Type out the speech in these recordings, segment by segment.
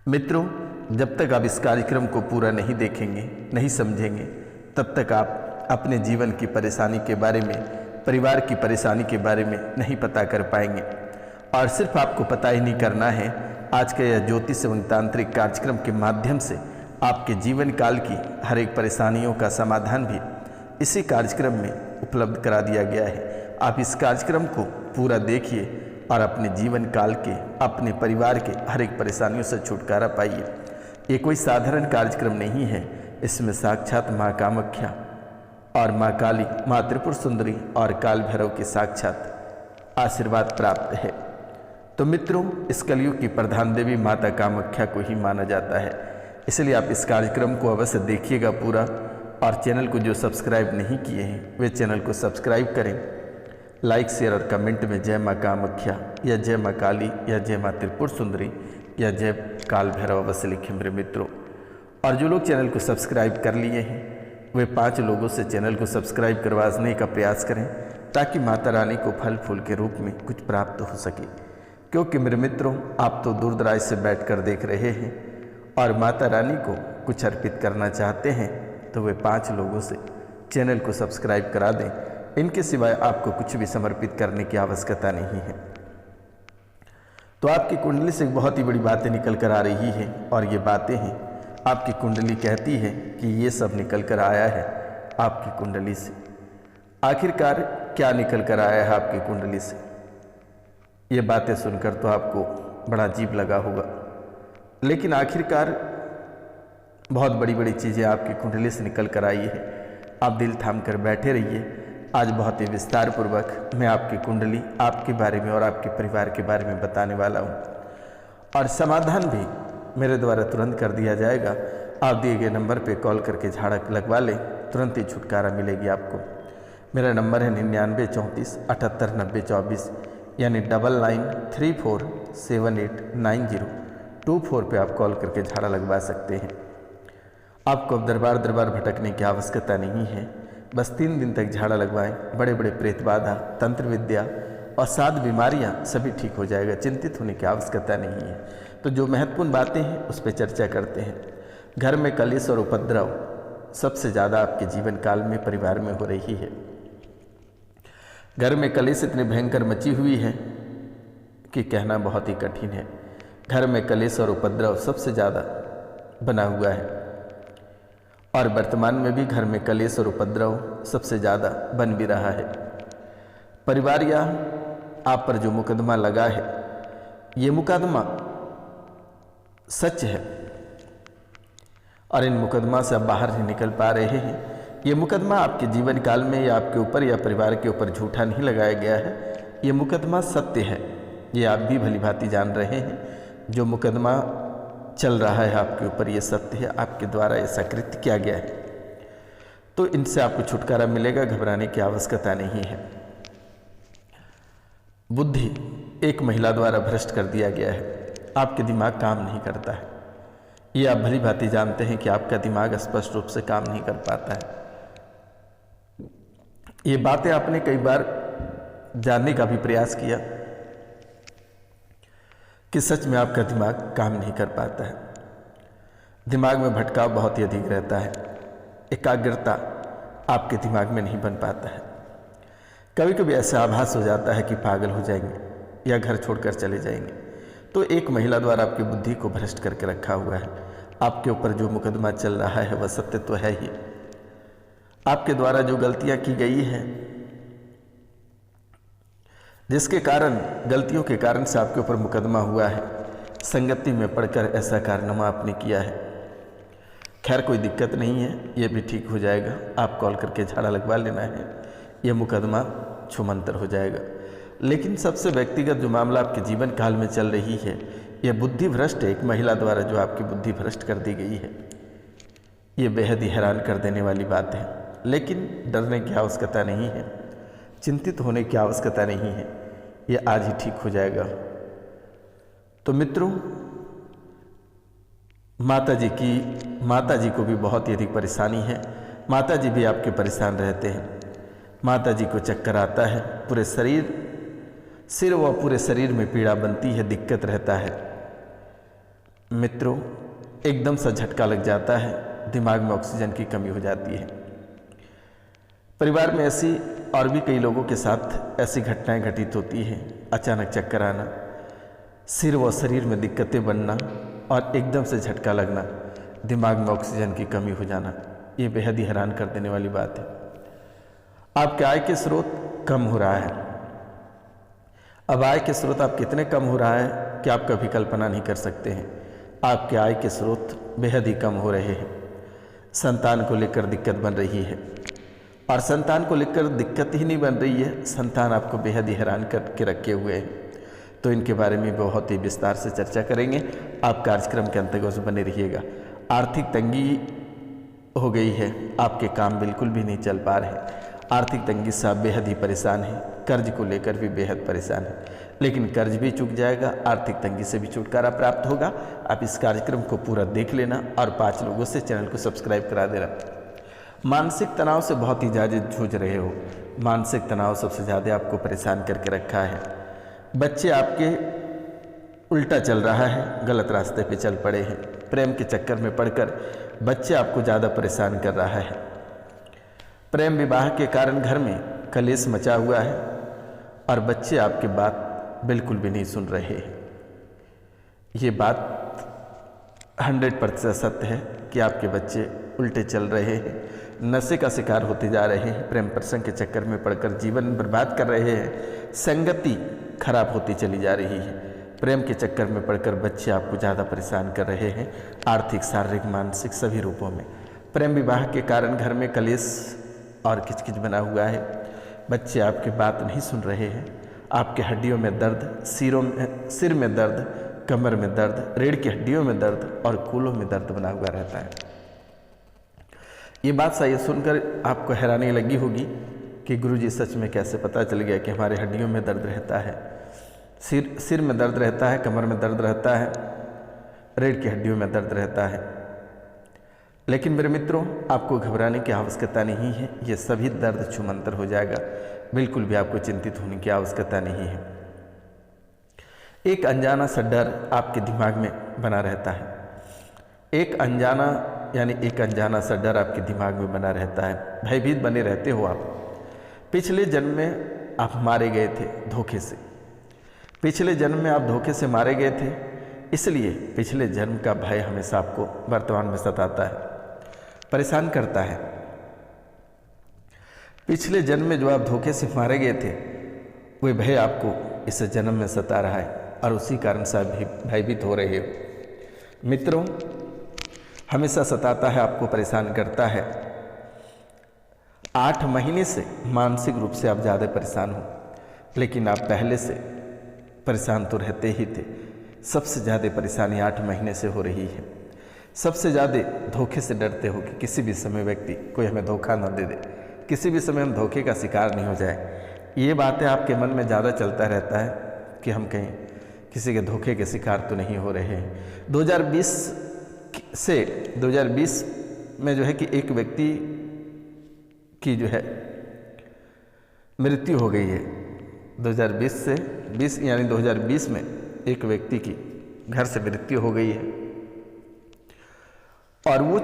मित्रों, जब तक आप इस कार्यक्रम को पूरा नहीं देखेंगे, नहीं समझेंगे, तब तक आप अपने जीवन की परेशानी के बारे में, परिवार की परेशानी के बारे में नहीं पता कर पाएंगे। और सिर्फ आपको पता ही नहीं करना है, आज का यह ज्योतिष एवं तांत्रिक कार्यक्रम के माध्यम से आपके जीवन काल की हर एक परेशानियों का समाधान भी इसी कार्यक्रम में उपलब्ध करा दिया गया है। आप इस कार्यक्रम को पूरा देखिए और अपने जीवन काल के, अपने परिवार के हर एक परेशानियों से छुटकारा पाइए। ये कोई साधारण कार्यक्रम नहीं है, इसमें साक्षात माँ कामाख्या और माँ काली, माँ त्रिपुर सुंदरी और काल भैरव के साक्षात आशीर्वाद प्राप्त है। तो मित्रों, इस कलयुग की प्रधान देवी माता कामाख्या को ही माना जाता है, इसलिए आप इस कार्यक्रम को अवश्य देखिएगा पूरा। और चैनल को जो सब्सक्राइब नहीं किए हैं वे चैनल को सब्सक्राइब करें। लाइक, शेयर और कमेंट में जय माँ कामाख्या या जय माँ काली या जय माँ त्रिपुर सुंदरी या जय काल भैरव अवश्य लिखें मेरे मित्रों। और जो लोग चैनल को सब्सक्राइब कर लिए हैं वे 5 लोगों से चैनल को सब्सक्राइब करवाने का प्रयास करें, ताकि माता रानी को फल फूल के रूप में कुछ प्राप्त हो सके। क्योंकि मेरे मित्रों, आप तो दूर दराज से बैठकर देख रहे हैं और माता रानी को कुछ अर्पित करना चाहते हैं, तो वे 5 लोगों से चैनल को सब्सक्राइब करा दें। इनके सिवाय आपको कुछ भी समर्पित करने की आवश्यकता नहीं है। तो आपकी कुंडली से बहुत ही बड़ी बातें निकल कर आ रही है, और ये बातें हैं, आपकी कुंडली कहती है कि ये सब निकल कर आया है आपकी कुंडली से। आखिरकार क्या निकल कर आया है आपकी कुंडली से? ये बातें सुनकर तो आपको बड़ा अजीब लगा होगा, लेकिन आखिरकार बहुत बड़ी बड़ी चीज़ें आपकी कुंडली से निकल कर आई है। आप दिल थाम कर बैठे रहिए। आज बहुत ही विस्तार पूर्वक मैं आपकी कुंडली, आपके बारे में और आपके परिवार के बारे में बताने वाला हूँ, और समाधान भी मेरे द्वारा तुरंत कर दिया जाएगा। आप दिए गए नंबर पे कॉल करके झाड़ा लगवा लें, तुरंत ही छुटकारा मिलेगी आपको। मेरा नंबर है 99 34 78 90 24, यानी 9934789024 पे आप कॉल करके झाड़ा लगवा सकते हैं। आपको अब दरबार दरबार भटकने की आवश्यकता नहीं है। बस 3 दिन तक झाड़ा लगवाएं। बड़े बड़े प्रेत बाधा, तंत्र विद्या और 7 बीमारियां सभी ठीक हो जाएगा। चिंतित होने की आवश्यकता नहीं है। तो जो महत्वपूर्ण बातें हैं उस पर चर्चा करते हैं। घर में कलेश और उपद्रव सबसे ज़्यादा आपके जीवन काल में, परिवार में हो रही है। घर में कलेश इतनी भयंकर मची हुई है कि कहना बहुत ही कठिन है। घर में कलेश और उपद्रव सबसे ज़्यादा बना हुआ है, और वर्तमान में भी घर में कलेश और उपद्रव सबसे ज़्यादा बन भी रहा है। परिवार या आप पर जो मुकदमा लगा है, ये मुकदमा सच है, और इन मुकदमा से आप बाहर नहीं निकल पा रहे हैं। ये मुकदमा आपके जीवन काल में या आपके ऊपर या परिवार के ऊपर झूठा नहीं लगाया गया है। ये मुकदमा सत्य है, ये आप भी भली भांति जान रहे हैं। जो मुकदमा चल रहा है आपके ऊपर, ये सत्य है, आपके द्वारा ऐसा कृत्य किया गया है। तो इनसे आपको छुटकारा मिलेगा, घबराने की आवश्यकता नहीं है। बुद्धि एक महिला द्वारा भ्रष्ट कर दिया गया है। आपके दिमाग काम नहीं करता है। ये आप भली भांति जानते हैं कि आपका दिमाग स्पष्ट रूप से काम नहीं कर पाता है। ये बातें आपने कई बार जानने का भी प्रयास किया कि सच में आपका दिमाग काम नहीं कर पाता है। दिमाग में भटकाव बहुत ही अधिक रहता है। एकाग्रता आपके दिमाग में नहीं बन पाता है। कभी कभी ऐसा आभास हो जाता है कि पागल हो जाएंगे या घर छोड़कर चले जाएंगे। तो एक महिला द्वारा आपकी बुद्धि को भ्रष्ट करके रखा हुआ है। आपके ऊपर जो मुकदमा चल रहा है वह सत्य तो है ही। आपके द्वारा जो गलतियां की गई हैं, जिसके कारण, गलतियों के कारण से आपके ऊपर मुकदमा हुआ है, संगति में पड़कर ऐसा कारनामा आपने किया है। खैर, कोई दिक्कत नहीं है, ये भी ठीक हो जाएगा। आप कॉल करके झाड़ा लगवा लेना है, ये मुकदमा छूमंतर हो जाएगा। लेकिन सबसे व्यक्तिगत जो मामला आपके जीवन काल में चल रही है, ये बुद्धि भ्रष्ट है। एक महिला द्वारा जो आपकी बुद्धि भ्रष्ट कर दी गई है, ये बेहद ही हैरान कर देने वाली बात है। लेकिन डरने की आवश्यकता नहीं है, चिंतित होने की आवश्यकता नहीं है, ये आज ही ठीक हो जाएगा। तो मित्रों, माता जी को भी बहुत ही अधिक परेशानी है। माता जी भी आपके परेशान रहते हैं। माता जी को चक्कर आता है, पूरे सिर व पूरे शरीर में पीड़ा बनती है, दिक्कत रहता है। मित्रों, एकदम सा झटका लग जाता है, दिमाग में ऑक्सीजन की कमी हो जाती है। परिवार में ऐसी और भी कई लोगों के साथ ऐसी घटनाएं घटित होती हैं। अचानक चक्कर आना, सिर व शरीर में दिक्कतें बनना और एकदम से झटका लगना, दिमाग में ऑक्सीजन की कमी हो जाना, ये बेहद ही हैरान कर देने वाली बात है। आपके आय के स्रोत कम हो रहा है। अब आय के स्रोत आप कितने कम हो रहा है कि आप कभी कल्पना नहीं कर सकते हैं। आपके आय के स्रोत बेहद ही कम हो रहे हैं। संतान को लेकर दिक्कत बन रही है, और संतान को लेकर दिक्कत ही नहीं बन रही है, संतान आपको बेहद ही हैरान करके रखे हुए हैं। तो इनके बारे में बहुत ही विस्तार से चर्चा करेंगे। आप कार्यक्रम के अंतर्गत बने रहिएगा। आर्थिक तंगी हो गई है, आपके काम बिल्कुल भी नहीं चल पा रहे। आर्थिक तंगी से आप बेहद ही परेशान हैं, कर्ज को लेकर भी बेहद परेशान हैं, लेकिन कर्ज भी चूक जाएगा, आर्थिक तंगी से भी छुटकारा प्राप्त होगा। आप इस कार्यक्रम को पूरा देख लेना और 5 लोगों से चैनल को सब्सक्राइब करा देना। मानसिक तनाव से बहुत ही ज़्यादा जूझ रहे हो। मानसिक तनाव सबसे ज़्यादा आपको परेशान करके रखा है। बच्चे आपके उल्टा चल रहा है, गलत रास्ते पे चल पड़े हैं। प्रेम के चक्कर में पड़कर बच्चे आपको ज़्यादा परेशान कर रहा है। प्रेम विवाह के कारण घर में कलेश मचा हुआ है और बच्चे आपकी बात बिल्कुल भी नहीं सुन रहे हैं। ये बात 100% सत्य है कि आपके बच्चे उल्टे चल रहे हैं, नशे का शिकार होते जा रहे हैं, प्रेम प्रसंग के चक्कर में पड़कर जीवन बर्बाद कर रहे हैं, संगति खराब होती चली जा रही है। प्रेम के चक्कर में पड़कर बच्चे आपको ज़्यादा परेशान कर रहे हैं, आर्थिक, शारीरिक, मानसिक सभी रूपों में। प्रेम विवाह के कारण घर में कलेश और किचकिच बना हुआ है। बच्चे आपकी बात नहीं सुन रहे हैं। आपके हड्डियों में दर्द, सिर में दर्द, कमर में दर्द, रीढ़ की हड्डियों में दर्द और कूल्हों में दर्द बना हुआ रहता है। ये बात सही सुनकर आपको हैरानी लगी होगी कि गुरुजी सच में कैसे पता चल गया कि हमारे हड्डियों में दर्द रहता है, सिर में दर्द रहता है, कमर में दर्द रहता है, रीढ़ की हड्डियों में दर्द रहता है। लेकिन मेरे मित्रों, आपको घबराने की आवश्यकता नहीं है। ये सभी दर्द छूमंतर हो जाएगा। बिल्कुल भी आपको चिंतित होने की आवश्यकता नहीं है। एक अनजाना सा डर आपके दिमाग में बना रहता है। एक अनजाना सा डर आपके दिमाग में बना रहता है। भयभीत बने रहते हो आप। पिछले जन्म में आप मारे गए थे धोखे से। पिछले जन्म में आप धोखे से मारे गए थे, इसलिए पिछले जन्म का भय हमेशा आपको वर्तमान में सताता है, परेशान करता है। पिछले जन्म में जो आप धोखे से मारे गए थे, वह भय आपको इस जन्म में सता रहा है और उसी कारण से आप भयभीत हो रहे हो। मित्रों, हमेशा सताता है, आपको परेशान करता है। 8 महीने से मानसिक रूप से आप ज़्यादा परेशान हो, लेकिन आप पहले से परेशान तो रहते ही थे। सबसे ज़्यादा परेशानी 8 महीने से हो रही है। सबसे ज़्यादा धोखे से डरते हो कि किसी भी समय व्यक्ति कोई हमें धोखा न दे दे, किसी भी समय हम धोखे का शिकार नहीं हो जाए। ये बातें आपके मन में ज़्यादा चलता रहता है कि हम कहीं किसी के धोखे के शिकार तो नहीं हो रहे हैं। 2020 में जो है कि एक व्यक्ति की जो है मृत्यु हो गई है। 2020 में एक व्यक्ति की घर से मृत्यु हो गई है, और वो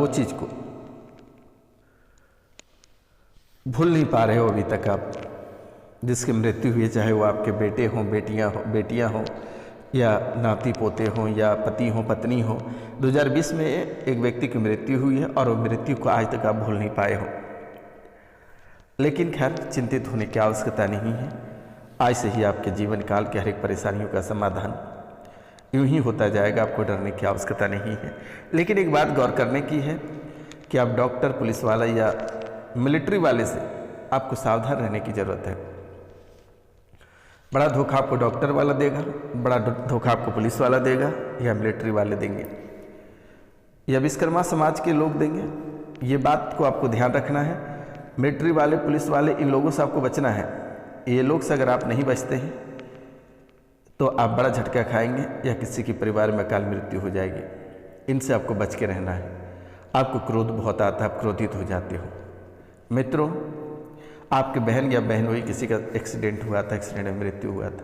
चीज को भूल नहीं पा रहे हो अभी तक आप। जिसकी मृत्यु हुई है, चाहे वो आपके बेटे हों, बेटियां हों, या नाती पोते हों, या पति हों, पत्नी हो। 2020 में एक व्यक्ति की मृत्यु हुई है और वो मृत्यु को आज तक आप भूल नहीं पाए हो। लेकिन खैर, चिंतित होने की आवश्यकता नहीं है। आज से ही आपके जीवन काल के हर एक परेशानियों का समाधान यूं ही होता जाएगा। आपको डरने की आवश्यकता नहीं है। लेकिन एक बात गौर करने की है कि आप डॉक्टर, पुलिस वाला या मिलिट्री वाले से आपको सावधान रहने की ज़रूरत है। बड़ा धोखा आपको डॉक्टर वाला देगा, बड़ा धोखा आपको पुलिस वाला देगा, या मिलिट्री वाले देंगे, या विश्वकर्मा समाज के लोग देंगे। ये बात को आपको ध्यान रखना है। मिलिट्री वाले, पुलिस वाले, इन लोगों से आपको बचना है। ये लोग से अगर आप नहीं बचते हैं तो आप बड़ा झटका खाएंगे या किसी के परिवार में अकाल मृत्यु हो जाएगी। इनसे आपको बच के रहना है। आपको क्रोध बहुत आता है, आप क्रोधित हो जाते हो। मित्रों, आपके बहन या बहनोई किसी का एक्सीडेंट हुआ था, एक्सीडेंट में मृत्यु हुआ था,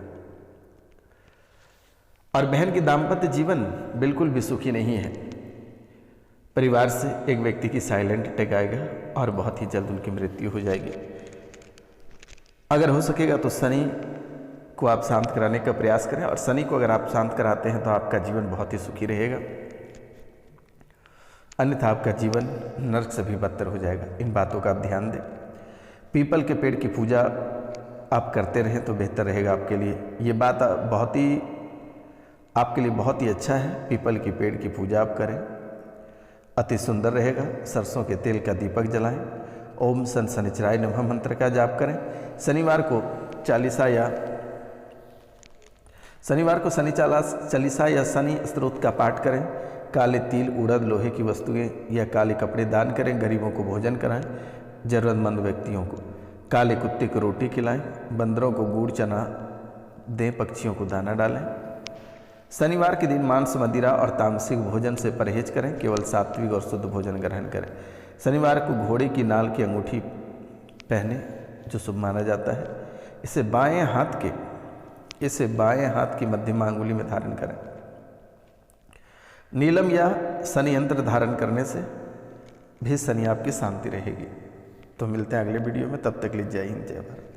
और बहन की दाम्पत्य जीवन बिल्कुल भी सुखी नहीं है। परिवार से एक व्यक्ति की साइलेंट अटैक आएगा और बहुत ही जल्द उनकी मृत्यु हो जाएगी। अगर हो सकेगा तो शनि को आप शांत कराने का प्रयास करें, और शनि को अगर आप शांत कराते हैं तो आपका जीवन बहुत ही सुखी रहेगा, अन्यथा आपका जीवन नरक से भी बदतर हो जाएगा। इन बातों का आप ध्यान दें। पीपल के पेड़ की पूजा आप करते रहें तो बेहतर रहेगा आपके लिए। ये बात आपके लिए बहुत ही अच्छा है। पीपल की पेड़ की पूजा आप करें, अति सुंदर रहेगा। सरसों के तेल का दीपक जलाएं। ओम सन शनिचराय नमः मंत्र का जाप करें। शनिवार को शनि चालीसा या शनि स्तोत्र का पाठ करें। काले तिल, उड़द, लोहे की वस्तुएं या काले कपड़े दान करें। गरीबों को भोजन कराएं। जरूरतमंद व्यक्तियों को काले कुत्ते को रोटी खिलाएं। बंदरों को गुड़ चना दें। पक्षियों को दाना डालें। शनिवार के दिन मांस, मदिरा और तामसिक भोजन से परहेज करें। केवल सात्विक और शुद्ध भोजन ग्रहण करें। शनिवार को घोड़े की नाल की अंगूठी पहने जो शुभ माना जाता है। इसे बाएं हाथ की मध्यमा अंगुली में धारण करें। नीलम या शनि यंत्र धारण करने से भी शनि आपकी शांति रहेगी। तो मिलते हैं अगले वीडियो में, तब तक लीजिए जय हिंद, जय भारत।